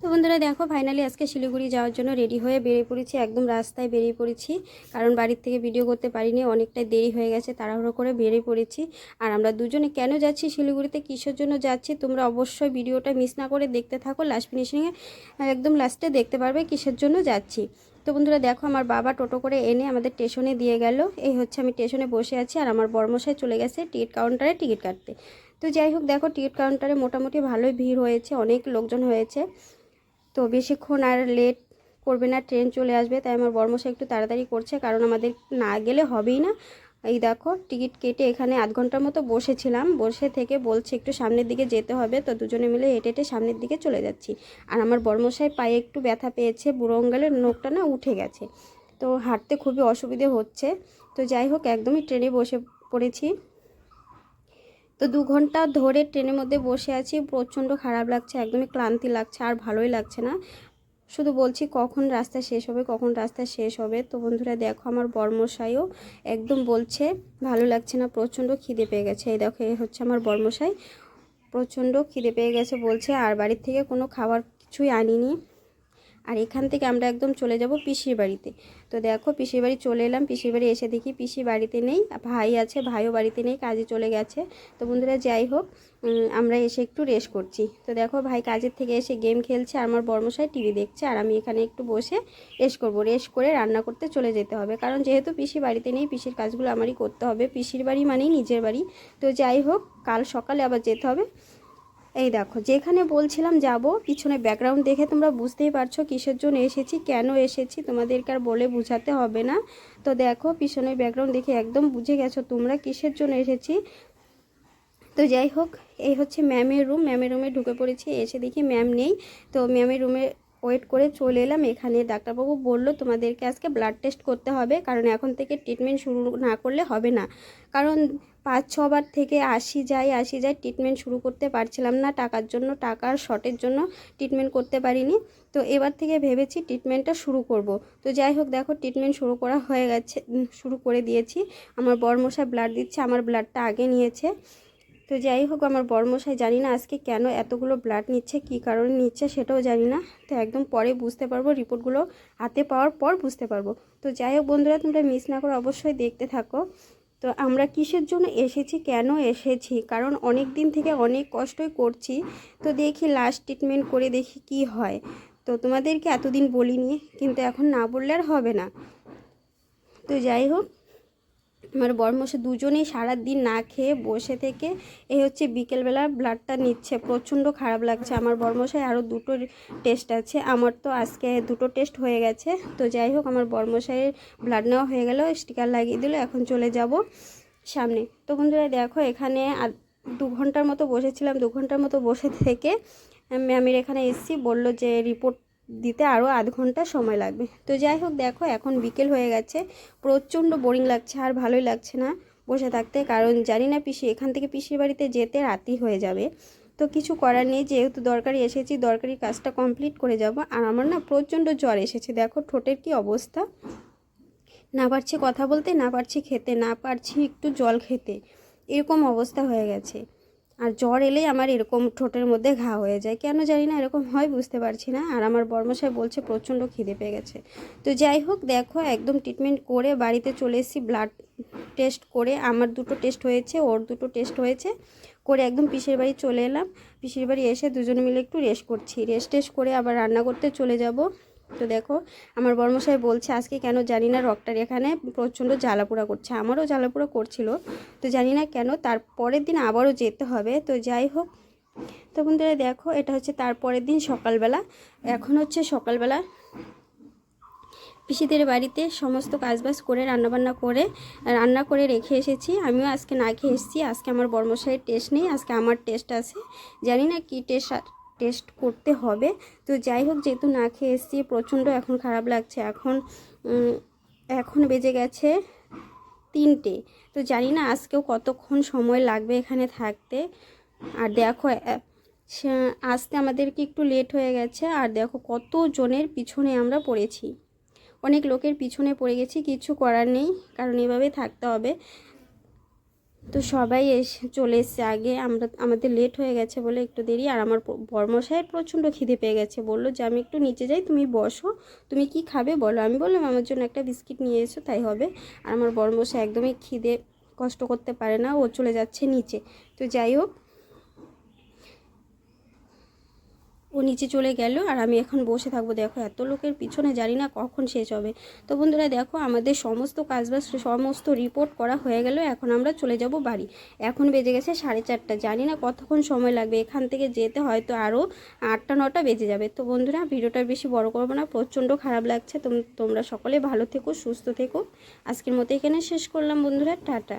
তো বন্ধুরা দেখো ফাইনালি আজকে শিলিগুড়ি যাওয়ার জন্য রেডি হয়ে বেরিয়ে পড়েছি। একদম রাস্তায় বেরিয়ে পড়েছি, কারণ বাড়ির থেকে ভিডিও করতে পারিনি, অনেকটাই দেরি হয়ে গেছে, তাড়াহুড়ো করে বেরিয়ে পড়েছি। আর আমরা দুজনে কেন যাচ্ছি শিলিগুড়িতে, কিসের জন্য যাচ্ছি, তোমরা অবশ্যই ভিডিওটা মিস না করে দেখতে থাকো। লাস্ট ফিনিশিংয়ে একদম লাস্টে দেখতে পারবে কিসের জন্য যাচ্ছি। তো বন্ধুরা দেখো আমার বাবা টোটো করে এনে আমাদের স্টেশনে দিয়ে গেল। এই হচ্ছে আমি স্টেশনে বসে আছি আর আমার বরমশাই চলে গেছে টিকিট কাউন্টারে টিকিট কাটতে। তো যাই হোক দেখো টিকিট কাউন্টারে মোটামুটি ভালোই ভিড় হয়েছে, অনেক লোকজন হয়েছে। তো বেশিক্ষণ আর লেট করবে না, ট্রেন চলে আসবে, তাই আমার বরমশাই একটু তাড়াতাড়ি করছে, কারণ আমাদের না গেলে হবেই না। এই দেখো টিকিট কেটে এখানে আধ ঘন্টার মতো বসেছিলাম, বসে থেকে বলছে একটু সামনের দিকে যেতে হবে। তো দুজনে মিলে হেঁটে হেঁটে সামনের দিকে চলে যাচ্ছি। আর আমার বরমশাই পায়ে একটু ব্যথা পেয়েছে, বুড়ো আঙুলের নখটা না উঠে গেছে, তো হাঁটতে খুবই অসুবিধে হচ্ছে। তো যাই হোক একদমই ট্রেনে বসে পড়েছি। তো 2 ঘন্টা ধরে ট্রেনের মধ্যে বসে আছি, প্রচণ্ড খারাপ লাগছে, একদমই ক্লান্তি লাগছে, আর ভালোই লাগছে না। শুধু বলছি কখন রাস্তা শেষ হবে, কখন রাস্তা শেষ হবে। তো বন্ধুরা দেখো আমার বরমশাইও একদম বলছে ভালো লাগছে না, প্রচণ্ড খিদে পেয়ে গেছে। এই দেখো এই হচ্ছে আমার বরমশাই, প্রচণ্ড খিদে পেয়ে গেছে বলছে, আর বাড়ির থেকে কোনো খাবার কিছুই আনিনি। আর এখান থেকে আমরা একদম চলে যাব পিসির বাড়িতে। তো দেখো পিসির বাড়ি চলে এলাম, পিসির বাড়ি এসে দেখি পিসি বাড়িতে নেই, ভাই আছে, ভাইও বাড়িতে নেই, কাজে চলে গেছে। তো বন্ধুরা যাই হোক আমরা এসে একটু রেস্ট করছি। তো দেখো ভাই কাজের থেকে এসে গেম খেলছে, আর আমার বরমশাই টিভি দেখছে, আর আমি এখানে একটু বসে রেস্ট করব। রেস্ট করে রান্না করতে চলে যেতে হবে, কারণ যেহেতু পিসি বাড়িতে নেই, পিসির কাজগুলো আমারই করতে হবে। পিসির বাড়ি মানেই নিজের বাড়ি। তো যাই হোক কাল সকালে আবার যেতে হবে। এই দেখো যেখানে বলছিলাম যাব, পিছনে ব্যাকগ্রাউন্ড দেখে তোমরা বুঝতেই পারছো কিসের জন্য এসেছি, কেন এসেছি, তোমাদেরকে আর বলে বোঝাতে হবে না। তো দেখো পিছনের ব্যাকগ্রাউন্ড দেখে একদম বুঝে গেছো তোমরা কিসের জন্য এসেছি। তো যাই হোক এই হচ্ছে ম্যামের রুম, ম্যামের রুমে ঢুকে পড়েছি, এসে দেখি ম্যাম নেই। তো ম্যামের রুমে ওয়েট করে চলে এলাম। এখানে ডাক্তারবাবু বলল তোমাদেরকে আজকে ব্লাড টেস্ট করতে হবে, কারণ এখন থেকে ট্রিটমেন্ট শুরু না করলে হবে না। কারণ 5-6 বার থেকে আসি যাই ট্রিটমেন্ট শুরু করতে পারছিলাম না, টাকার জন্য, টাকার শর্টের জন্য ট্রিটমেন্ট করতে পারিনি। তো এবার থেকে ভেবেছি ট্রিটমেন্টটা শুরু করব। তো যাই হোক দেখো ট্রিটমেন্ট শুরু করা হয়ে গেছে, শুরু করে দিয়েছি। আমার বরমশাই ব্লাড দিচ্ছে, আমার ব্লাডটা আগে নিয়েছে। তো যাই হোক আমার বরমশাই জানি না আজকে কেন এতগুলো ব্লাড নিচ্ছে, কী কারণে নিচ্ছে সেটাও জানি না। তো একদম পরে বুঝতে পারবো, রিপোর্টগুলো হাতে পাওয়ার পর বুঝতে পারবো। তো যাই হোক বন্ধুরা তোমরা মিস না করে অবশ্যই দেখতে থাকো। তো আমরা কিসের জন্য এসেছি, কেন এসেছি, কারণ অনেক দিন থেকে অনেক কষ্টই করছি। তো দেখি লাস্ট ট্রিটমেন্ট করে দেখি কি হয়। তো তোমাদেরকে এতদিন বলিনি, কিন্তু এখন না বললে আর হবে না। তো যাই হোক আমার বরমশাই দুজনেই সারাদিন না খেয়ে বসে থেকে এই হচ্ছে বিকেলবেলা ব্লাডটা নিচ্ছে, প্রচণ্ড খারাপ লাগছে। আমার বরমশাই আরও 2টো টেস্ট আছে, আমার তো আজকে 2টো টেস্ট হয়ে গেছে। তো যাই হোক আমার বরমশাইয়ের ব্লাড নেওয়া হয়ে গেল, স্টিকার লাগিয়ে দিল, এখন চলে যাব সামনে। তো বন্ধুরা দেখো এখানে 2 ঘন্টার মতো বসেছিলাম, 2 ঘন্টার মতো বসে থেকে ম্যামের এখানে এসেছি, বলল যে রিপোর্ট দিতে আরও আধ ঘন্টা সময় লাগবে। তো যাই হোক দেখো এখন বিকেল হয়ে গেছে, প্রচণ্ড বোরিং লাগছে, আর ভালোই লাগছে না বসে থাকতে, কারণ জানি না পিসি এখান থেকে পিসির বাড়িতে যেতে রাতই হয়ে যাবে। তো কিছু করার নেই, যেহেতু দরকারি এসেছি, দরকারি কাজটা কমপ্লিট করে যাব। আর আমার না প্রচণ্ড জ্বর এসেছে, দেখো ঠোঁটের কি অবস্থা, না পারছি কথা বলতে, না পারছি খেতে, না পারছি একটু জল খেতে, এরকম অবস্থা হয়ে গেছে। আর জ্বর এলেই আমার এরকম ঠোঁটের মধ্যে ঘা হয়ে যায়, কেন জানি না এরকম হয়, বুঝতে পারছি না। আর আমার বরমশাই বলছে প্রচণ্ড খিদে পেয়ে গেছে। তো যাই হোক দেখো একদম ট্রিটমেন্ট করে বাড়িতে চলে এসেছি, ব্লাড টেস্ট করে, আমার 2টো টেস্ট হয়েছে, ওর 2টো টেস্ট হয়েছে, করে একদম পিসির বাড়ি চলে এলাম। পিসির বাড়ি এসে দুজনে মিলে একটু রেস্ট করছি, রেস্ট টেস্ট করে আবার রান্না করতে চলে যাব। তো দেখো আমার বরমশাই বলছে আজকে কেন জানি না রক্তটার এখানে প্রচণ্ড জ্বালাপোড়া করছে, আমারও জ্বালাপোড়া করছিল, তো জানি না কেন, তারপরের দিন আবারও যেতে হবে। তো যাই হোক তো বন্ধুরা দেখো এটা হচ্ছে তারপরের দিন সকালবেলা, এখন হচ্ছে সকালবেলা পিসিদের বাড়িতে সমস্ত কাজবাজ করে রান্না করে রেখে এসেছি। আমিও আজকে না খেয়ে এসেছি, আজকে আমার বরমশাইয়ের টেস্ট নেই, আজকে আমার টেস্ট আছে, জানি না কি টেস্ট করতে হবে। তো যাই হোক যেহেতু না খেয়ে এসেছি, প্রচণ্ড এখন খারাপ লাগছে। এখন বেজে গেছে 3টে, তো জানি না আজকেও কতক্ষণ সময় লাগবে এখানে থাকতে। আর দেখো আসতে আমাদেরকে একটু লেট হয়ে গেছে, আর দেখো কত জনের পিছনে আমরা পড়েছি, অনেক লোকের পিছনে পড়ে গেছি, কিছু করার নেই, কারণ এভাবে থাকতে হবে। তো সবাই চলে এসছে আগে, আমাদের লেট হয়ে গেছে বলে একটু দেরি। আর আমার বরমশাইয়ের প্রচণ্ড খিদে পেয়ে গেছে, বললো যে আমি একটু নিচে যাই, তুমি বসো, তুমি কি খাবে বলো। আমি বললাম আমার জন্য একটা বিস্কিট নিয়ে এসো, তাই হবে। আর আমার বরমশাই একদমই খিদে কষ্ট করতে পারে না, ও চলে যাচ্ছে নিচে। তো যাই হোক, ও নিচে চলে গেল আর আমি এখন বসে থাকবো। দেখো এত লোকের পিছনে জানি না কখন শেষ হবে। তো বন্ধুরা দেখো, আমাদের সমস্ত কাজবাজ সমস্ত রিপোর্ট করা হয়ে গেল। এখন আমরা চলে যাব বাড়ি। এখন বেজে গেছে 4:30, জানি না কতক্ষণ সময় লাগবে এখান থেকে যেতে, হয়তো আরও 8টা-9টা বেজে যাবে। তো বন্ধুরা ভিডিওটা বেশি বড় করবো না, প্রচণ্ড খারাপ লাগছে। তোমরা সকলে ভালো থেকো, সুস্থ থেকো। আজকের মতো এখানে শেষ করলাম বন্ধুরা, টাটা।